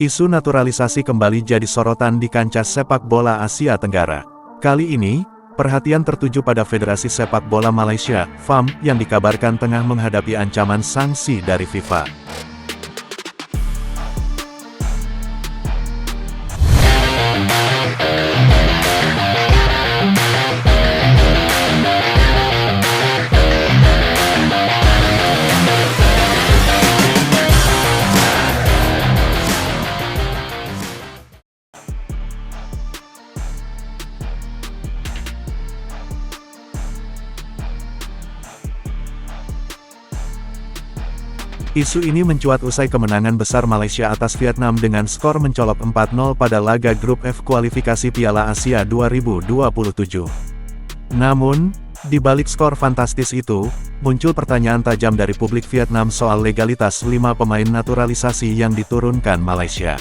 Isu naturalisasi kembali jadi sorotan di kancah sepak bola Asia Tenggara. Kali ini, perhatian tertuju pada Federasi Sepak Bola Malaysia, FAM, yang dikabarkan tengah menghadapi ancaman sanksi dari FIFA. Isu ini mencuat usai kemenangan besar Malaysia atas Vietnam dengan skor mencolok 4-0 pada laga grup F kualifikasi Piala Asia 2027. Namun, di balik skor fantastis itu, muncul pertanyaan tajam dari publik Vietnam soal legalitas 5 pemain naturalisasi yang diturunkan Malaysia.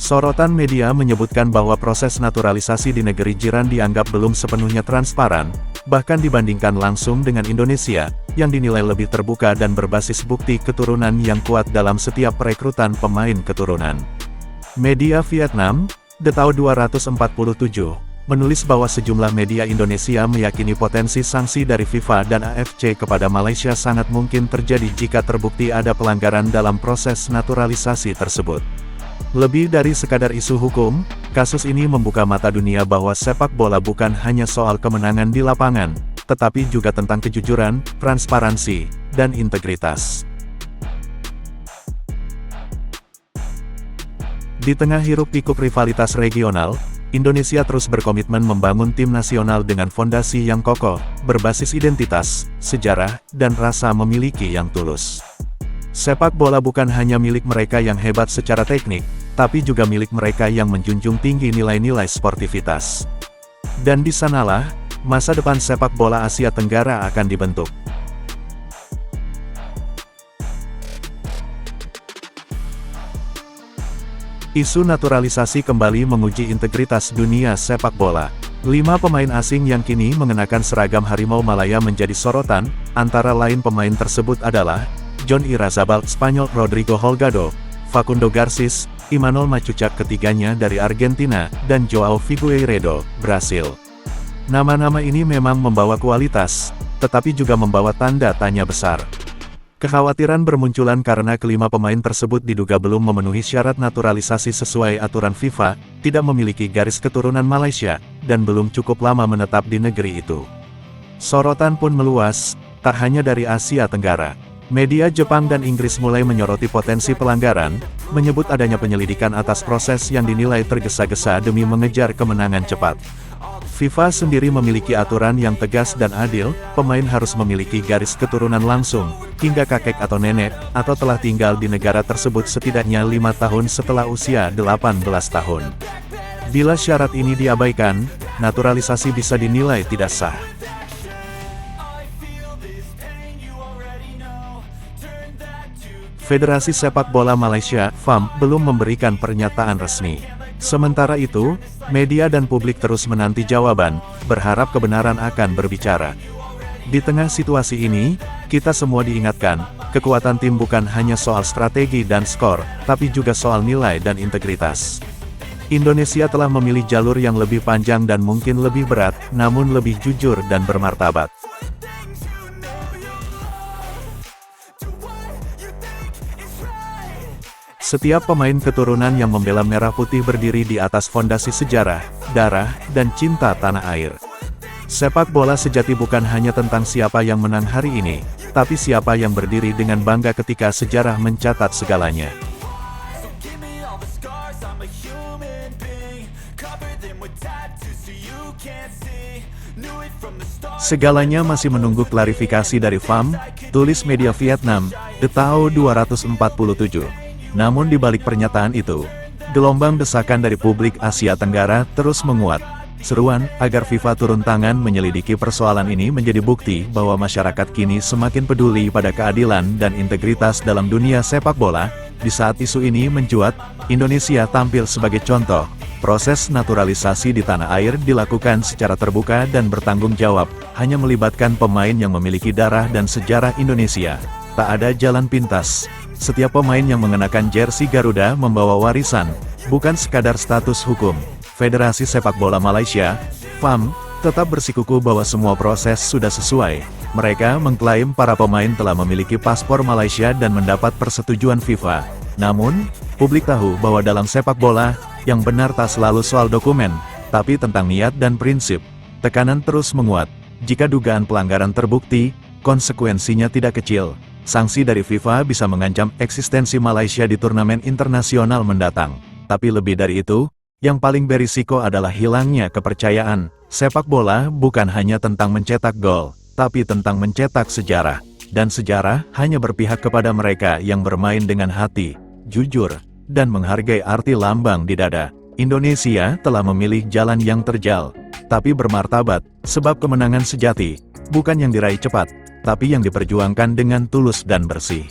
Sorotan media menyebutkan bahwa proses naturalisasi di negeri jiran dianggap belum sepenuhnya transparan, bahkan dibandingkan langsung dengan Indonesia, yang dinilai lebih terbuka dan berbasis bukti keturunan yang kuat dalam setiap perekrutan pemain keturunan. Media Vietnam, The Tao 247, menulis bahwa sejumlah media Indonesia meyakini potensi sanksi dari FIFA dan AFC kepada Malaysia sangat mungkin terjadi jika terbukti ada pelanggaran dalam proses naturalisasi tersebut. Lebih dari sekadar isu hukum, kasus ini membuka mata dunia bahwa sepak bola bukan hanya soal kemenangan di lapangan, tetapi juga tentang kejujuran, transparansi, dan integritas. Di tengah hiruk-pikuk rivalitas regional, Indonesia terus berkomitmen membangun tim nasional dengan fondasi yang kokoh, berbasis identitas, sejarah, dan rasa memiliki yang tulus. Sepak bola bukan hanya milik mereka yang hebat secara teknik, tapi juga milik mereka yang menjunjung tinggi nilai-nilai sportivitas. Dan di sanalah, masa depan sepak bola Asia Tenggara akan dibentuk. Isu naturalisasi kembali menguji integritas dunia sepak bola. 5 pemain asing yang kini mengenakan seragam Harimau Malaya menjadi sorotan, antara lain pemain tersebut adalah John Irazabal, Spanyol, Rodrigo Holgado, Facundo Garcis, Imanol Macucak ketiganya dari Argentina, dan Joao Figueiredo, Brasil. Nama-nama ini memang membawa kualitas, tetapi juga membawa tanda tanya besar. Kekhawatiran bermunculan karena kelima pemain tersebut diduga belum memenuhi syarat naturalisasi sesuai aturan FIFA, tidak memiliki garis keturunan Malaysia, dan belum cukup lama menetap di negeri itu. Sorotan pun meluas, tak hanya dari Asia Tenggara. Media Jepang dan Inggris mulai menyoroti potensi pelanggaran, menyebut adanya penyelidikan atas proses yang dinilai tergesa-gesa demi mengejar kemenangan cepat. FIFA sendiri memiliki aturan yang tegas dan adil, pemain harus memiliki garis keturunan langsung, hingga kakek atau nenek, atau telah tinggal di negara tersebut setidaknya 5 tahun setelah usia 18 tahun. Bila syarat ini diabaikan, naturalisasi bisa dinilai tidak sah. Federasi Sepak Bola Malaysia, FAM, belum memberikan pernyataan resmi. Sementara itu, media dan publik terus menanti jawaban, berharap kebenaran akan berbicara. Di tengah situasi ini, kita semua diingatkan, kekuatan tim bukan hanya soal strategi dan skor, tapi juga soal nilai dan integritas. Indonesia telah memilih jalur yang lebih panjang dan mungkin lebih berat, namun lebih jujur dan bermartabat. Setiap pemain keturunan yang membela merah putih berdiri di atas fondasi sejarah, darah, dan cinta tanah air. Sepak bola sejati bukan hanya tentang siapa yang menang hari ini, tapi siapa yang berdiri dengan bangga ketika sejarah mencatat segalanya. Segalanya masih menunggu klarifikasi dari FAM, tulis media Vietnam, The Tao 247. Namun di balik pernyataan itu, gelombang desakan dari publik Asia Tenggara terus menguat. Seruan agar FIFA turun tangan menyelidiki persoalan ini menjadi bukti bahwa masyarakat kini semakin peduli pada keadilan dan integritas dalam dunia sepak bola. Di saat isu ini mencuat, Indonesia tampil sebagai contoh. Proses naturalisasi di tanah air dilakukan secara terbuka dan bertanggung jawab, hanya melibatkan pemain yang memiliki darah dan sejarah Indonesia. Tak ada jalan pintas. Setiap pemain yang mengenakan jersey Garuda membawa warisan, bukan sekadar status hukum. Federasi Sepak Bola Malaysia, FAM, tetap bersikukuh bahwa semua proses sudah sesuai. Mereka mengklaim para pemain telah memiliki paspor Malaysia dan mendapat persetujuan FIFA. Namun, publik tahu bahwa dalam sepak bola, yang benar tak selalu soal dokumen, tapi tentang niat dan prinsip. Tekanan terus menguat. Jika dugaan pelanggaran terbukti, konsekuensinya tidak kecil. Sanksi dari FIFA bisa mengancam eksistensi Malaysia di turnamen internasional mendatang. Tapi lebih dari itu, yang paling berisiko adalah hilangnya kepercayaan. Sepak bola bukan hanya tentang mencetak gol, tapi tentang mencetak sejarah. Dan sejarah hanya berpihak kepada mereka yang bermain dengan hati, jujur, dan menghargai arti lambang di dada. Indonesia telah memilih jalan yang terjal, tapi bermartabat, sebab kemenangan sejati, bukan yang diraih cepat, tapi yang diperjuangkan dengan tulus dan bersih.